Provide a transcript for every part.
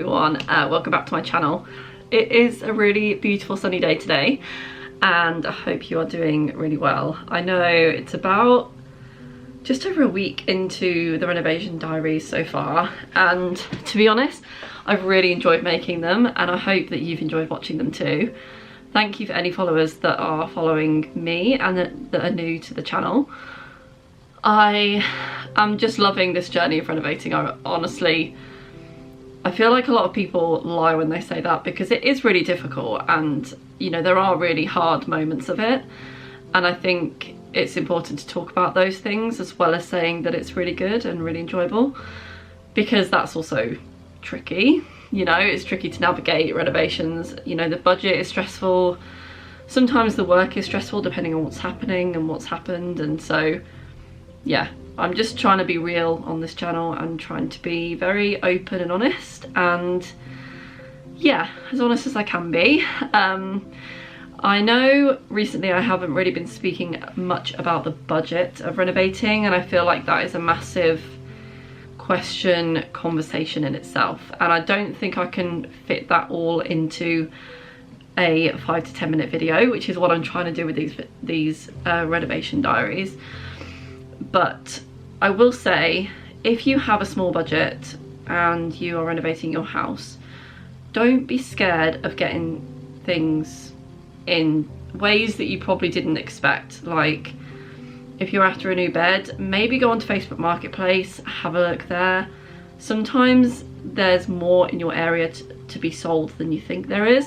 everyone, welcome back to my channel. It is a really beautiful sunny day today and I hope you are doing really well. I know it's about just over a week into the renovation diaries so far, and to be honest, I've really enjoyed making them and I hope that you've enjoyed watching them too. Thank you for any followers that are following me and that are new to the channel. I am just loving this journey of renovating. I feel like a lot of people lie when they say that, because it is really difficult and, you know, there are really hard moments of it. And I think it's important to talk about those things as well as saying that it's really good and really enjoyable, because that's also tricky. You know, it's tricky to navigate renovations. You know, the budget is stressful. Sometimes the work is stressful depending on what's happening and what's happened. And so, yeah, I'm just trying to be real on this channel and trying to be very open and honest, and yeah, as honest as I can be. I know recently I haven't really been speaking much about the budget of renovating, and I feel like that is a massive conversation in itself, and I don't think I can fit that all into a 5 to 10 minute video, which is what I'm trying to do with these renovation diaries. But I will say, if you have a small budget and you are renovating your house, don't be scared of getting things in ways that you probably didn't expect. Like, if you're after a new bed, maybe go onto Facebook Marketplace, have a look there. Sometimes there's more in your area to be sold than you think there is.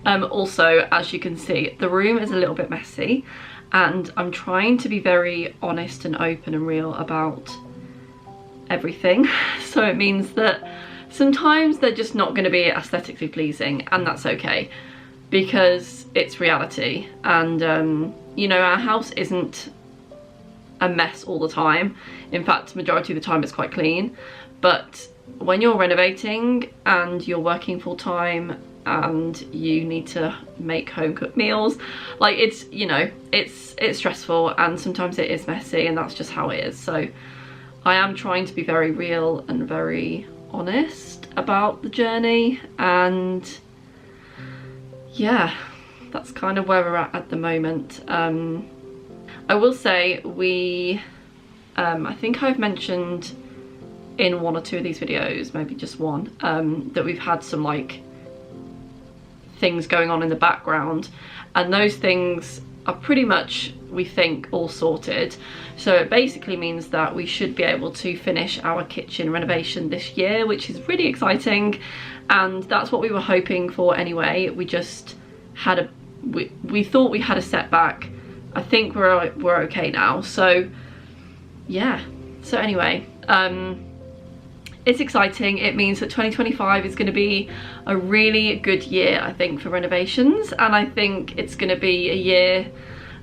Also, as you can see, the room is a little bit messy, and I'm trying to be very honest and open and real about everything. So it means that sometimes they're just not going to be aesthetically pleasing, and that's okay, because it's reality. And you know, our house isn't a mess all the time. In fact, majority of the time it's quite clean. But when you're renovating and you're working full time and you need to make home cooked meals, like, it's, you know, it's stressful and sometimes it is messy, and that's just how it is. So I am trying to be very real and very honest about the journey, and yeah, that's kind of where we're at the moment. I will say I think I've mentioned in one or two of these videos, maybe just one, that we've had some like things going on in the background, and those things are pretty much, we think, all sorted. So it basically means that we should be able to finish our kitchen renovation this year, which is really exciting, and that's what we were hoping for anyway. We just had we thought we had a setback. I think we're okay now. So yeah, so anyway, it's exciting. It means that 2025 is going to be a really good year, I think, for renovations, and I think it's going to be a year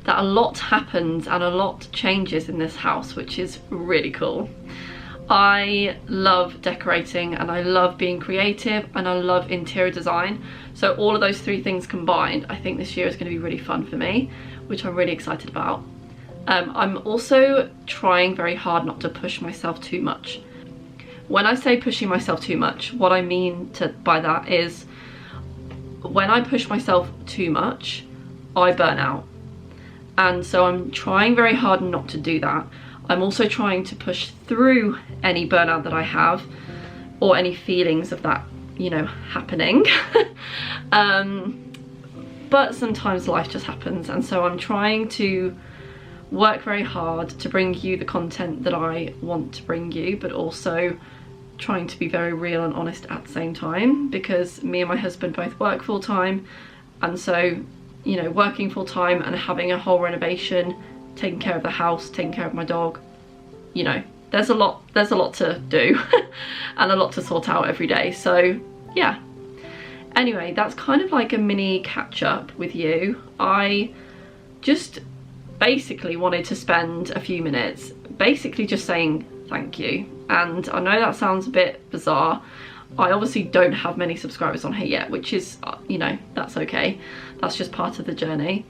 that a lot happens and a lot changes in this house, which is really cool. I love decorating and I love being creative and I love interior design. So all of those three things combined, I think this year is going to be really fun for me, which I'm really excited about. I'm also trying very hard not to push myself too much. When I say pushing myself too much, what I mean by that is, when I push myself too much, I burn out. And so I'm trying very hard not to do that. I'm also trying to push through any burnout that I have, or any feelings of that, you know, happening. But sometimes life just happens, and so I'm trying to work very hard to bring you the content that I want to bring you, but also trying to be very real and honest at the same time, because me and my husband both work full time, and so, you know, working full time and having a whole renovation, taking care of the house, taking care of my dog, you know, there's a lot to do and a lot to sort out every day. So yeah, anyway, that's kind of like a mini catch up with you. I just basically wanted to spend a few minutes basically just saying thank you. And I know that sounds a bit bizarre. I obviously don't have many subscribers on here yet, which is, you know, that's okay. That's just part of the journey.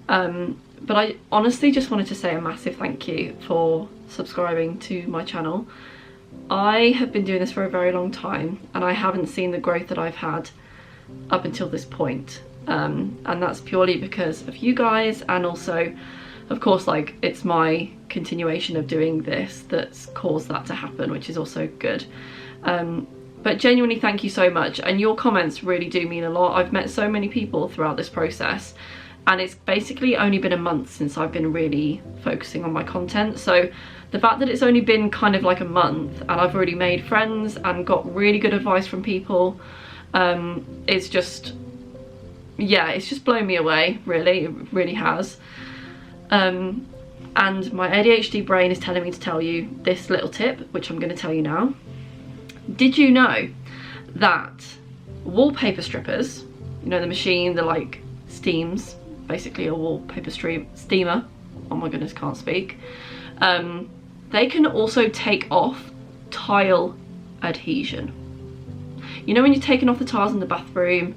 But I honestly just wanted to say a massive thank you for subscribing to my channel, I have been doing this for a very long time and I haven't seen the growth that I've had up until this point. And that's purely because of you guys, and also of course like it's my continuation of doing this that's caused that to happen, which is also good. But genuinely thank you so much, and your comments really do mean a lot. I've met so many people throughout this process, and it's basically only been a month since I've been really focusing on my content. So the fact that it's only been kind of like a month and I've already made friends and got really good advice from people, it's just, yeah, it's just blown me away, really. It really has. And my ADHD brain is telling me to tell you this little tip, which I'm going to tell you now. Did you know that wallpaper strippers, you know, the machine that like steams, basically a wallpaper steamer, oh my goodness, can't speak, they can also take off tile adhesion. You know when you're taking off the tiles in the bathroom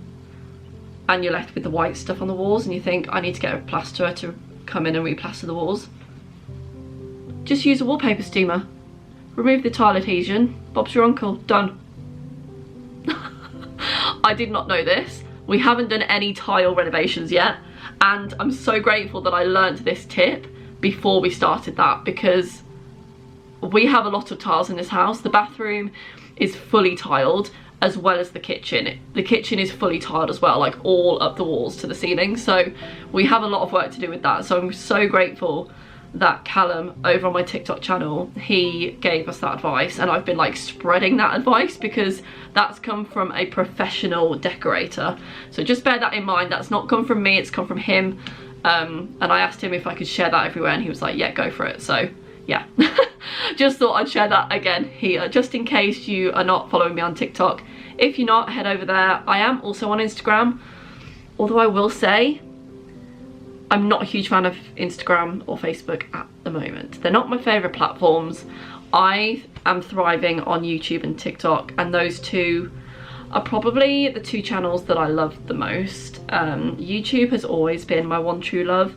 and you're left with the white stuff on the walls and you think, I need to get a plasterer to come in and replaster the walls? Just use a wallpaper steamer. Remove the tile adhesion. Bob's your uncle. Done. I did not know this. We haven't done any tile renovations yet, and I'm so grateful that I learnt this tip before we started that, because we have a lot of tiles in this house. The bathroom is fully tiled, as well as the kitchen. The kitchen is fully tiled as well, like all up the walls to the ceiling. So we have a lot of work to do with that. So I'm so grateful that Callum over on my TikTok channel, he gave us that advice, and I've been like spreading that advice because that's come from a professional decorator. So just bear that in mind. That's not come from me, it's come from him. And I asked him if I could share that everywhere, and he was like, yeah, go for it. So yeah, just thought I'd share that again here, just in case you are not following me on TikTok. If you're not, head over there. I am also on Instagram, although I will say I'm not a huge fan of Instagram or Facebook at the moment. They're not my favourite platforms. I am thriving on YouTube and TikTok, and those two are probably the two channels that I love the most. YouTube has always been my one true love.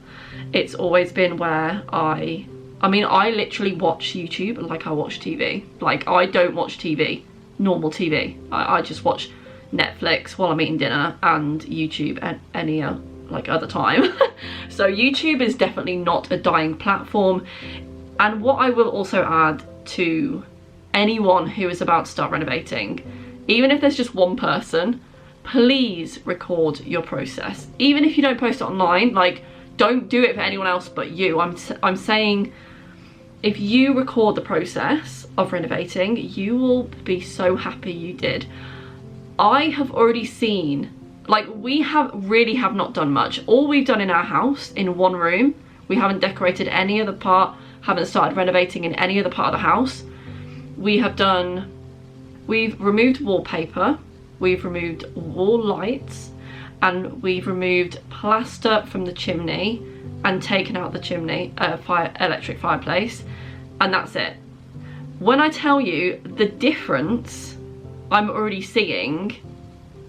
It's always been where I literally watch YouTube like I watch TV. Like, I don't watch TV, normal TV. I just watch Netflix while I'm eating dinner and YouTube at any like other time. So YouTube is definitely not a dying platform. And what I will also add to anyone who is about to start renovating, even if there's just one person, please record your process. Even if you don't post it online, like, don't do it for anyone else but you. I'm saying, if you record the process of renovating, you will be so happy you did. I have already seen, like, we really have not done much. All we've done in our house, in one room, we haven't decorated any other part, haven't started renovating in any other part of the house. We've removed wallpaper, we've removed wall lights, and we've removed plaster from the chimney and taken out the chimney, electric fireplace, and that's it. When I tell you the difference I'm already seeing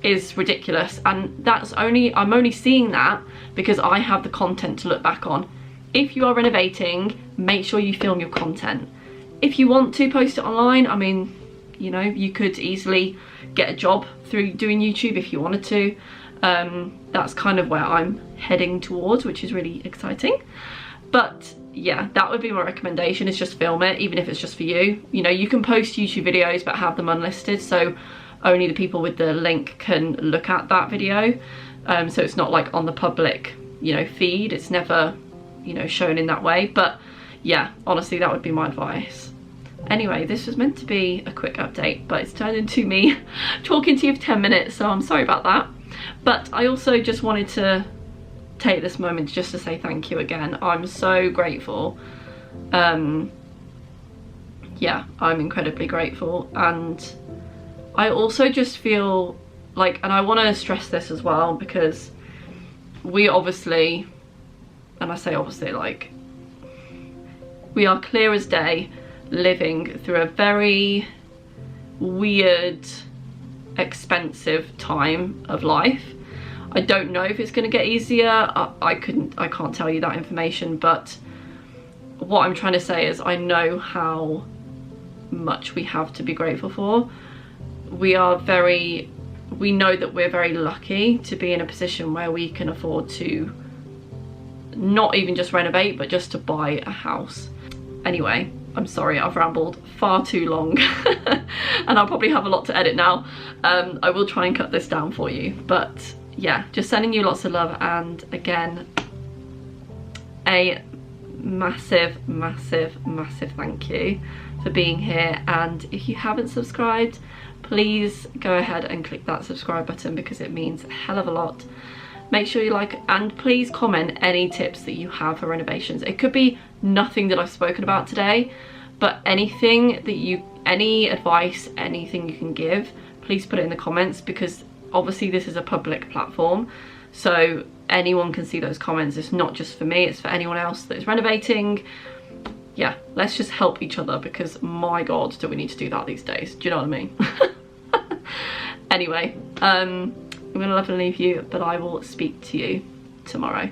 is ridiculous, and I'm only seeing that because I have the content to look back on. If you are renovating, make sure you film your content. If you want to post it online, I mean, you know, you could easily get a job through doing YouTube if you wanted to. That's kind of where I'm heading towards, which is really exciting. But yeah, that would be my recommendation, is just film it, even if it's just for you. You know, you can post YouTube videos but have them unlisted, so only the people with the link can look at that video. So it's not like on the public, you know, feed. It's never, you know, shown in that way. But yeah, honestly, that would be my advice. Anyway, this was meant to be a quick update, but it's turned into me talking to you for 10 minutes, so I'm sorry about that. But I also just wanted to take this moment just to say thank you again. I'm so grateful. Yeah, I'm incredibly grateful. And I also just feel like, and I want to stress this as well, because we obviously, and I say obviously, like, we are clear as day living through a very weird, expensive time of life. I don't know if it's going to get easier. I can't tell you that information, but what I'm trying to say is I know how much we have to be grateful for. We know that we're very lucky to be in a position where we can afford to not even just renovate, but just to buy a house. Anyway, I'm sorry, I've rambled far too long and I'll probably have a lot to edit now. I will try and cut this down for you, but yeah, just sending you lots of love, and again, a massive thank you for being here. And if you haven't subscribed, please go ahead and click that subscribe button because it means a hell of a lot. Make sure you like, and please comment any tips that you have for renovations. It could be nothing that I've spoken about today, but anything that any advice, anything you can give, please put it in the comments, because obviously this is a public platform, so anyone can see those comments. It's not just for me, it's for anyone else that is renovating. Yeah, let's just help each other, because my God, do we need to do that these days? Do you know what I mean? Anyway, I'm gonna love and leave you, but I will speak to you tomorrow.